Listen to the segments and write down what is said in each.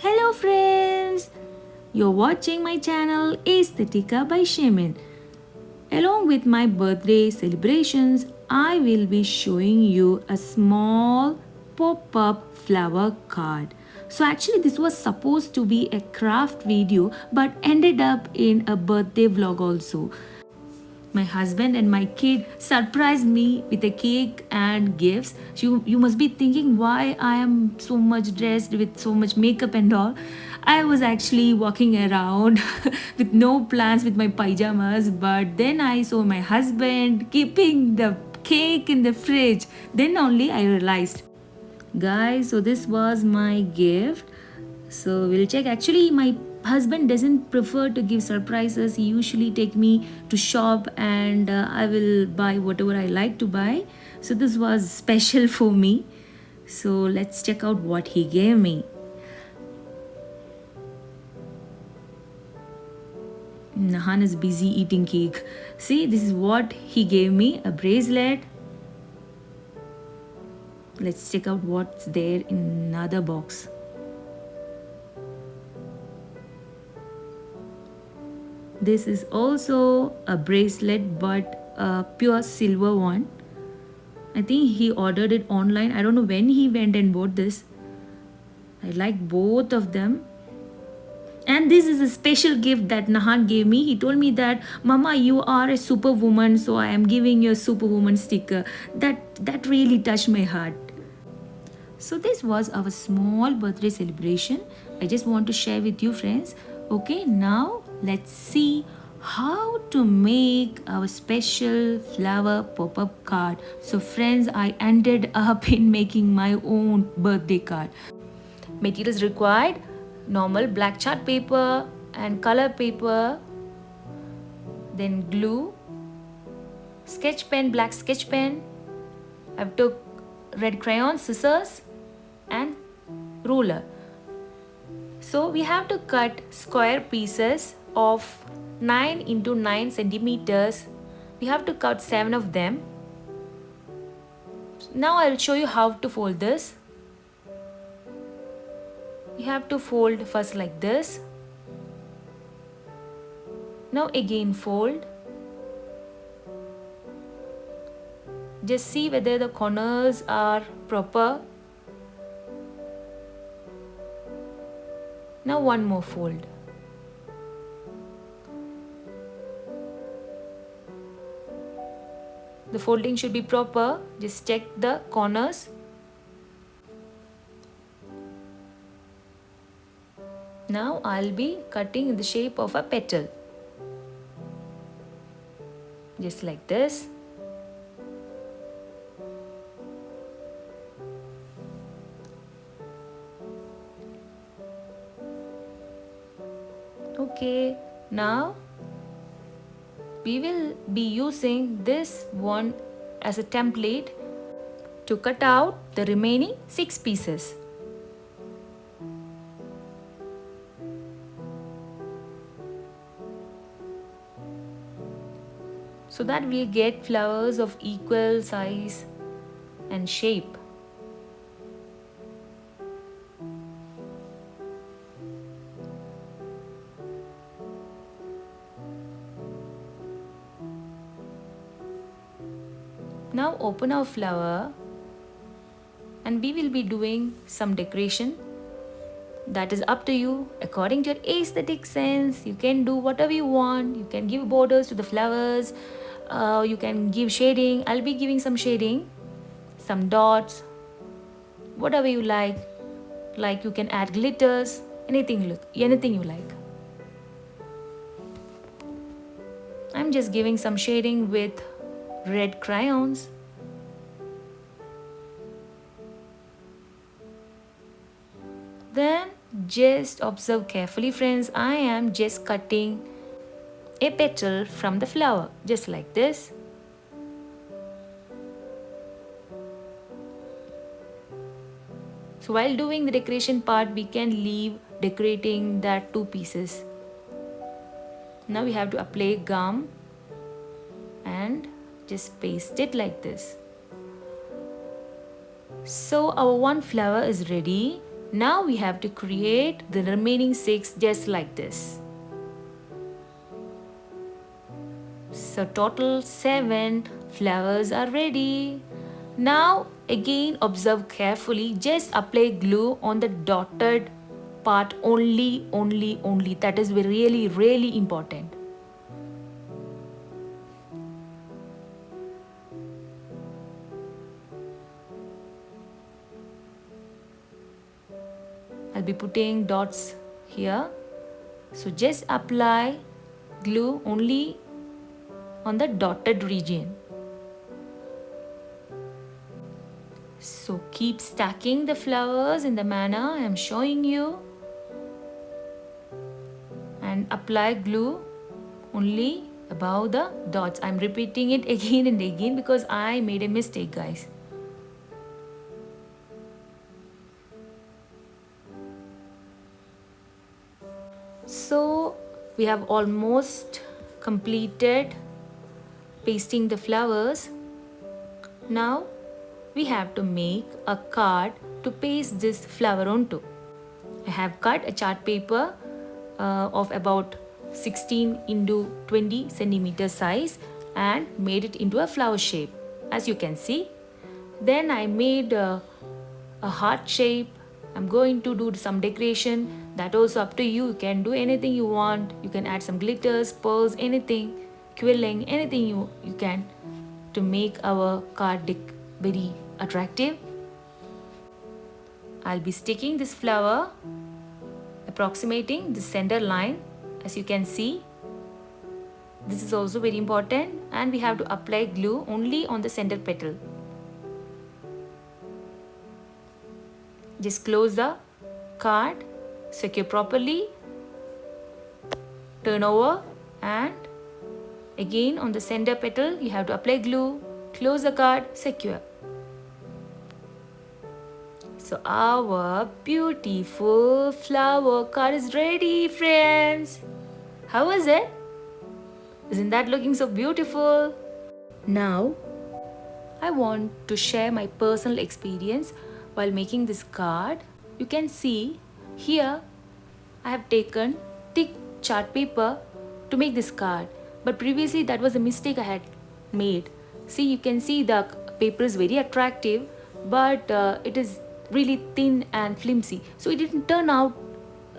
Hello friends! You're watching my channel Aesthetica by Shaman. Along with my birthday celebrations, I will be showing you a small pop-up flower card. So actually this was supposed to be a craft video but ended up in a birthday vlog also. My husband and my kid surprised me with a cake and gifts. You must be thinking why I am so much dressed with so much makeup and all. I was actually walking around with no plans with my pajamas, but then I saw my husband keeping the cake in the fridge. Then only I realized, guys, so this was my gift. So we'll check. Actually, my husband doesn't prefer to give surprises. He usually take me to shop and I will buy whatever I like to buy. So this was special for me. So let's check out what he gave me. Nahan is busy eating cake. See, this is what he gave me, a bracelet. Let's check out what's there in another box. This is also a bracelet but a pure silver one. I think he ordered it online. I don't know when he went and bought this. I like both of them. And this is a special gift that Nahan gave me. He told me that, Mama, you are a superwoman, so I am giving you a superwoman sticker. That really touched my heart. So this was our small birthday celebration. I just want to share with you friends. Okay, now let's see how to make our special flower pop-up card. So friends, I ended up in making my own birthday card. Materials required: normal black chart paper and color paper, then glue, sketch pen, black sketch pen. I've took red crayon, scissors and ruler. So we have to cut square pieces of 9 into 9 centimeters. We have to cut 7 of them. Now I'll show you how to fold this. You have to fold first like this. Now again fold. Just see whether the corners are proper. Now one more fold. The folding should be proper. Just check the corners. Now I'll be cutting in the shape of a petal. Just like this. Okay, now we will be using this one as a template to cut out the remaining 6 pieces. So that we'll get flowers of equal size and shape. Now open our flower and we will be doing some decoration. That is up to you. According to your aesthetic sense, you can do whatever you want. You can give borders to the flowers. You can give shading. I'll be giving some shading, some dots, whatever you like. Like you can add glitters, anything you like. I'm just giving some shading with red crayons. Then just observe carefully friends, I am just cutting a petal from the flower, just like this. So while doing the decoration part, we can leave decorating that 2 pieces. Now we have to apply gum and just paste it like this. So our one flower is ready. Now we have to create the remaining 6 just like this. So total 7 flowers are ready. Now again observe carefully, just apply glue on the dotted part only. That is really important. I'll be putting dots here. So just apply glue only on the dotted region. So keep stacking the flowers in the manner I am showing you and apply glue only above the dots. I'm repeating it again and again because I made a mistake, guys. So we have almost completed pasting the flowers. Now we have to make a card to paste this flower onto. I have cut a chart paper of about 16 into 20 centimeter size and made it into a flower shape, as you can see. Then I made a heart shape. I'm going to do some decoration. That also up to you. You can do anything you want. You can add some glitters, pearls, anything, quilling, anything you can to make our card very attractive. I'll be sticking this flower approximating the center line, as you can see. This is also very important, and we have to apply glue only on the center petal. Just close the card, secure properly, turn over, and again on the center petal you have to apply glue, close the card, secure. So our beautiful flower card is ready, friends. How is it? Isn't that looking so beautiful? Now I want to share my personal experience while making this card. You can see here I have taken thick chart paper to make this card, but previously that was a mistake I had made. See, you can see the paper is very attractive, but it is really thin and flimsy, so it didn't turn out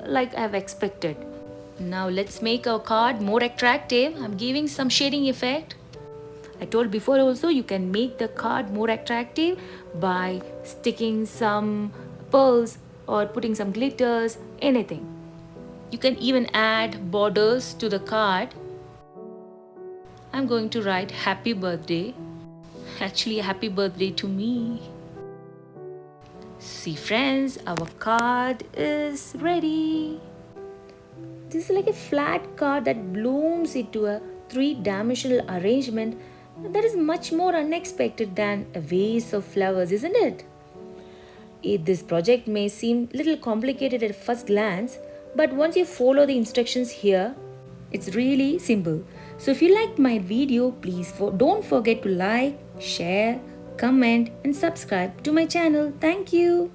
like I have expected. Now let's make our card more attractive. I'm giving some shading effect. I told before also, you can make the card more attractive by sticking some pearls or putting some glitters, anything. You can even add borders to the card. I'm going to write happy birthday. Actually, a happy birthday to me. See friends, our card is ready. This is like a flat card that blooms into a 3-dimensional arrangement that is much more unexpected than a vase of flowers, isn't it? This project may seem a little complicated at first glance, but once you follow the instructions here, it's really simple. So if you liked my video, please don't forget to like, share, comment and subscribe to my channel. Thank you.